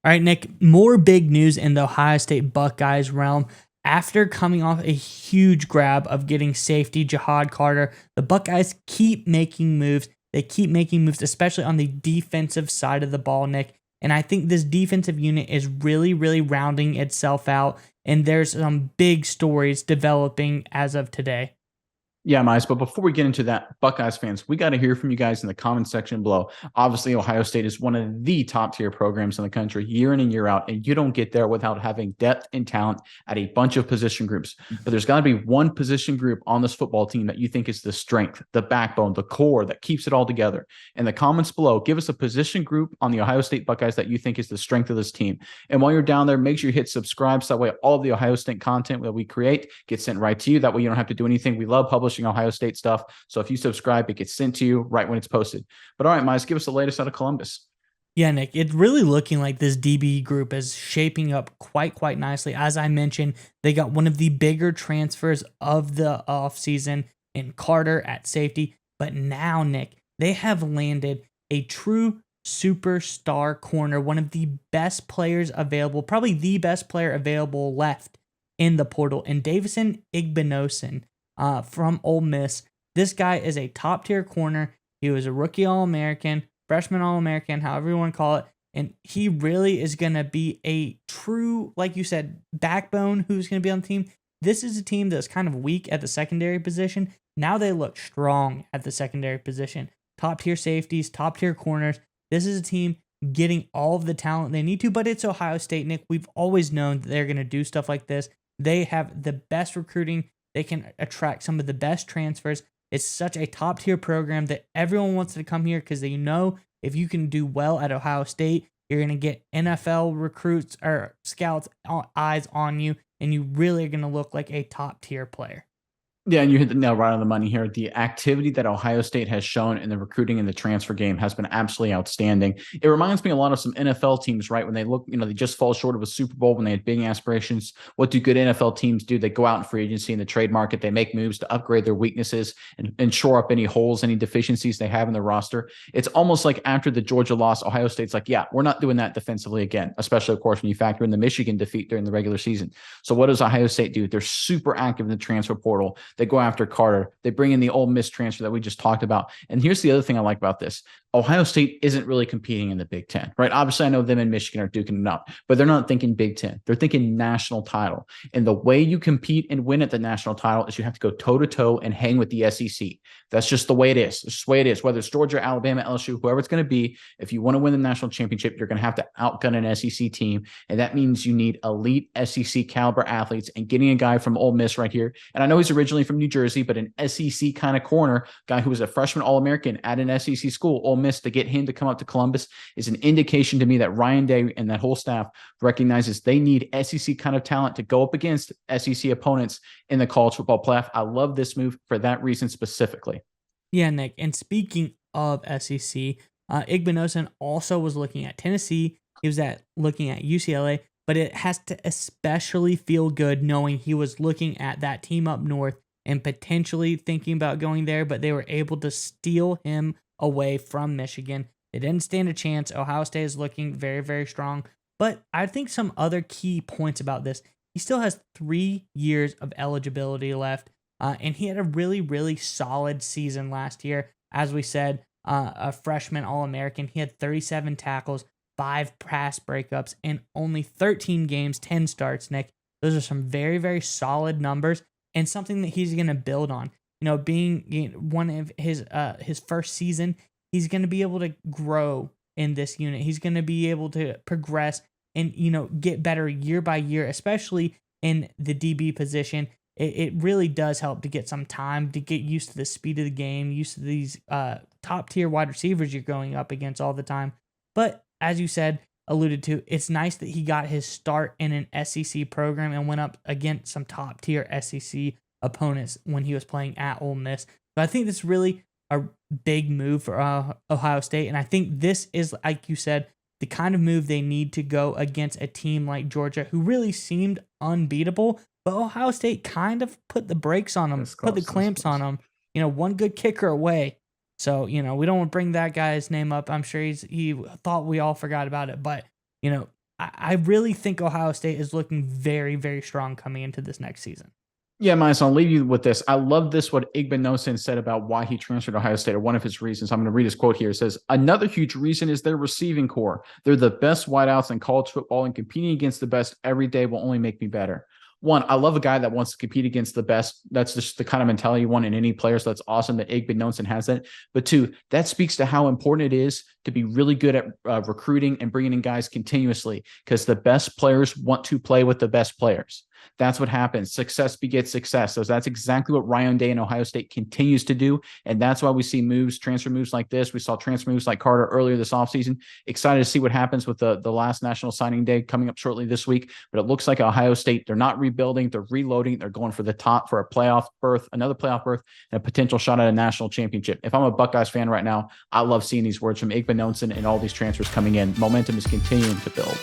All right, Nick, more big news in the Ohio State Buckeyes realm. After coming off a huge grab of getting safety Jihad Carter, the Buckeyes keep making moves. They keep making moves, especially on the defensive side of the ball, Nick. And I think this defensive unit is really, really rounding itself out. And there's some big stories developing as of today. Yeah, Miles. But before we get into that, Buckeyes fans, we got to hear from you guys in the comment section below. Obviously, Ohio State is one of the top tier programs in the country year in and year out, and you don't get there without having depth and talent at a bunch of position groups. But there's got to be one position group on this football team that you think is the strength, the backbone, the core that keeps it all together. In the comments below, give us a position group on the Ohio State Buckeyes that you think is the strength of this team. And while you're down there, make sure you hit subscribe so that way all of the Ohio State content that we create gets sent right to you. That way you don't have to do anything. We love publishing Ohio State stuff. So if you subscribe, it gets sent to you right when it's posted. But all right, Miles, give us the latest out of Columbus. Yeah, Nick, it's really looking like this DB group is shaping up quite nicely. As I mentioned, they got one of the bigger transfers of the offseason in Carter at safety. But now, Nick, they have landed a true superstar corner, one of the best players available, probably the best player available left in the portal, and Davison Igbinosun from Ole Miss. This guy is a top tier corner. He was a rookie All American, freshman All American, however you want to call it. And he really is going to be a true, like you said, backbone who's going to be on the team. This is a team that's kind of weak at the secondary position. Now they look strong at the secondary position. Top tier safeties, top tier corners. This is a team getting all of the talent they need to, but it's Ohio State, Nick. We've always known that they're going to do stuff like this. They have the best recruiting. They can attract some of the best transfers. It's such a top tier program that everyone wants to come here because they know if you can do well at Ohio State, you're going to get NFL recruits or scouts eyes on you, and you really are going to look like a top tier player. Yeah, and you hit the nail right on the money here. The activity that Ohio State has shown in the recruiting and the transfer game has been absolutely outstanding. It reminds me a lot of some NFL teams, right? When they look, they just fall short of a Super Bowl when they had big aspirations. What do good NFL teams do? They go out in free agency in the trade market. They make moves to upgrade their weaknesses and shore up any holes, any deficiencies they have in the roster. It's almost like after the Georgia loss, Ohio State's like, yeah, we're not doing that defensively again, especially, of course, when you factor in the Michigan defeat during the regular season. So what does Ohio State do? They're super active in the transfer portal. They go after Carter. They bring in the Ole Miss transfer that we just talked about. And here's the other thing I like about this. Ohio State isn't really competing in the Big Ten, right? Obviously, I know them and Michigan are duking it up, but they're not thinking Big Ten. They're thinking national title. And the way you compete and win at the national title is you have to go toe-to-toe and hang with the SEC. That's just the way it is. It's just the way it is. Whether it's Georgia, Alabama, LSU, whoever it's going to be, if you want to win the national championship, you're going to have to outgun an SEC team. And that means you need elite SEC caliber athletes. And getting a guy from Ole Miss right here, and I know he's originally from New Jersey, but an SEC kind of corner, guy who was a freshman All-American at an SEC school, Ole Miss, to get him to come up to Columbus is an indication to me that Ryan Day and that whole staff recognizes they need SEC kind of talent to go up against SEC opponents in the college football playoff. I love this move for that reason specifically. Yeah, Nick. And speaking of SEC, Igbinosun also was looking at Tennessee. He was looking at UCLA, but it has to especially feel good knowing he was looking at that team up north and potentially thinking about going there, but they were able to steal him away from Michigan. They didn't stand a chance. Ohio State is looking very, very strong. But I think some other key points about this, he still has 3 years of eligibility left. And he had a really, really solid season last year. As we said, a freshman All-American. He had 37 tackles, 5 pass breakups, and only 13 games, 10 starts, Nick. Those are some very, very solid numbers and something that he's going to build on. Being one of his first season, he's going to be able to grow in this unit. He's going to be able to progress and, get better year by year, especially in the DB position. It really does help to get some time to get used to the speed of the game, used to these top tier wide receivers you're going up against all the time. But as you said, alluded to, it's nice that he got his start in an SEC program and went up against some top tier SEC opponents when he was playing at Ole Miss. So I think this is really a big move for Ohio State. And I think this is, like you said, the kind of move they need to go against a team like Georgia, who really seemed unbeatable. But Ohio State kind of put the brakes on them, put the clamps on them. One good kicker away. So, we don't want to bring that guy's name up. I'm sure he thought we all forgot about it. But, I really think Ohio State is looking very, very strong coming into this next season. Yeah, Miles, I'll leave you with this. I love this, what Igbinosun said about why he transferred to Ohio State, or one of his reasons. I'm going to read his quote here. It says, another huge reason is their receiving core. They're the best wideouts in college football, and competing against the best every day will only make me better. One, I love a guy that wants to compete against the best. That's just the kind of mentality you want in any player. So that's awesome that Igbinosun has that. But two, that speaks to how important it is to be really good at recruiting and bringing in guys continuously, because the best players want to play with the best players. That's what happens. Success begets success. So that's exactly what Ryan Day and Ohio State continues to do. And that's why we see transfer moves like this. We saw transfer moves like Carter earlier this offseason. Excited to see what happens with the last national signing day coming up shortly this week. But it looks like Ohio State, they're not rebuilding, they're reloading. They're going for the top for a playoff berth, another playoff berth, and a potential shot at a national championship. If I'm a Buckeyes fan right now, I love seeing these words from Igbinosun and all these transfers coming in. Momentum is continuing to build.